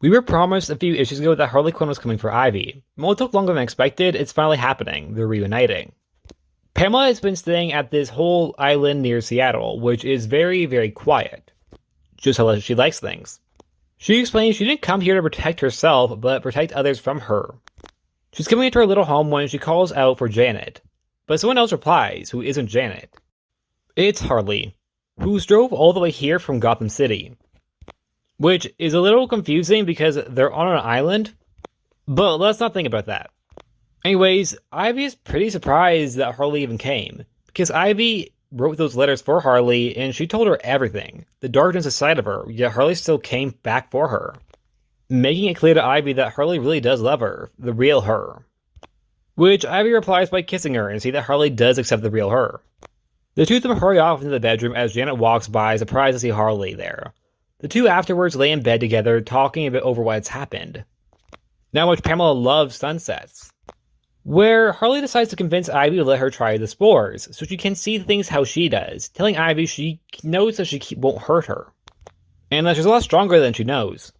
We were promised a few issues ago that Harley Quinn was coming for Ivy. While it took longer than expected, it's finally happening. They're reuniting. Pamela has been staying at this whole island near Seattle, which is very, very quiet. Just how she likes things. She explains she didn't come here to protect herself, but protect others from her. She's coming into her little home when she calls out for Janet. But someone else replies, who isn't Janet. It's Harley, who drove all the way here from Gotham City. Which is a little confusing because they're on an island, but let's not think about that. Anyways, Ivy is pretty surprised that Harley even came, because Ivy wrote those letters for Harley and she told her everything, the darkness inside of her, yet Harley still came back for her, making it clear to Ivy that Harley really does love her, the real her. Which Ivy replies by kissing her and see that Harley does accept the real her. The two of them hurry off into the bedroom as Janet walks by, surprised to see Harley there. The two afterwards lay in bed together, talking a bit over what's happened. Now which Pamela loves sunsets, where Harley decides to convince Ivy to let her try the spores, so she can see things how she does, telling Ivy she knows that she won't hurt her, and that she's a lot stronger than she knows.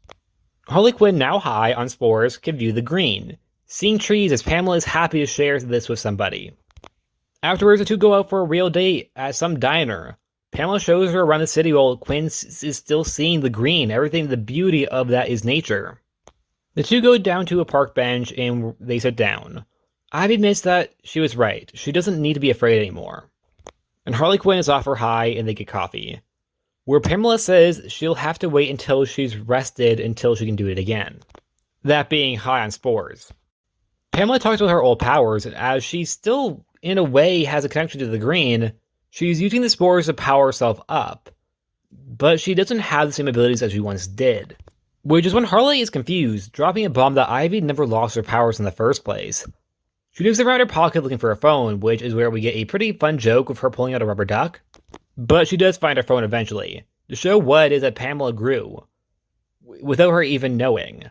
Harley Quinn, now high on spores, can view the green, seeing trees as Pamela is happy to share this with somebody. Afterwards, the two go out for a real date at some diner. Pamela shows her around the city while Quinn is still seeing the green, everything, the beauty of that is nature. The two go down to a park bench and they sit down. Ivy admits that she was right. She doesn't need to be afraid anymore. And Harley Quinn is off her high and they get coffee, where Pamela says she'll have to wait until she's rested until she can do it again. That being high on spores. Pamela talks about her old powers, and as she still, in a way, has a connection to the green, she's using the spores to power herself up, but she doesn't have the same abilities as she once did. Which is when Harley is confused, dropping a bomb that Ivy never lost her powers in the first place. She digs around her pocket looking for her phone, which is where we get a pretty fun joke of her pulling out a rubber duck. But she does find her phone eventually, to show what it is that Pamela grew, without her even knowing.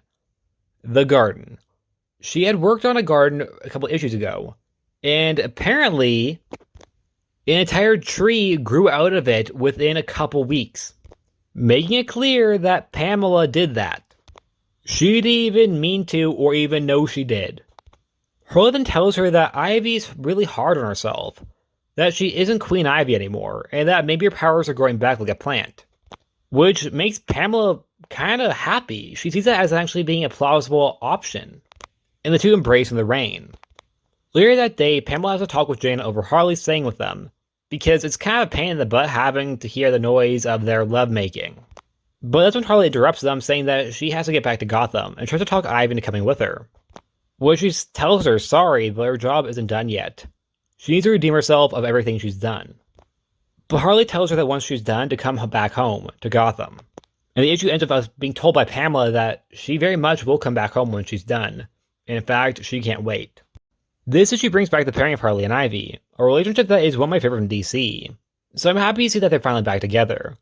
The garden. She had worked on a garden a couple issues ago, and apparently an entire tree grew out of it within a couple weeks, making it clear that Pamela did that. She didn't even mean to or even know she did. Harley then tells her that Ivy's really hard on herself, that she isn't Queen Ivy anymore, and that maybe her powers are growing back like a plant. Which makes Pamela kinda happy. She sees that as actually being a plausible option. And the two embrace in the rain. Later that day, Pamela has a talk with Janet over Harley staying with them, because it's kind of a pain in the butt having to hear the noise of their lovemaking. But that's when Harley interrupts them, saying that she has to get back to Gotham, and tries to talk Ivy into coming with her. Which she tells her sorry, but her job isn't done yet. She needs to redeem herself of everything she's done. But Harley tells her that once she's done, to come back home, to Gotham. And the issue ends with us being told by Pamela that she very much will come back home when she's done. In fact, she can't wait. This issue brings back the pairing of Harley and Ivy, a relationship that is one of my favorite from DC. So I'm happy to see that they're finally back together.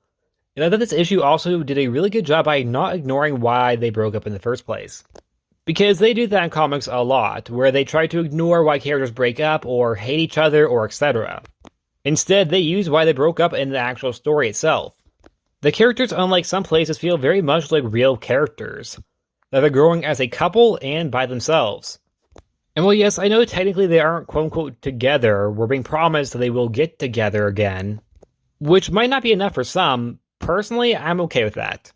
And I thought this issue also did a really good job by not ignoring why they broke up in the first place. Because they do that in comics a lot, where they try to ignore why characters break up or hate each other or etc. Instead, they use why they broke up in the actual story itself. The characters, unlike some places, feel very much like real characters, that they're growing as a couple and by themselves. And well, yes, I know technically they aren't quote-unquote together, we're being promised that they will get together again, which might not be enough for some. Personally, I'm okay with that.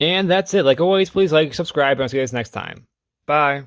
And that's it. Like always, please like, subscribe, and I'll see you guys next time. Bye.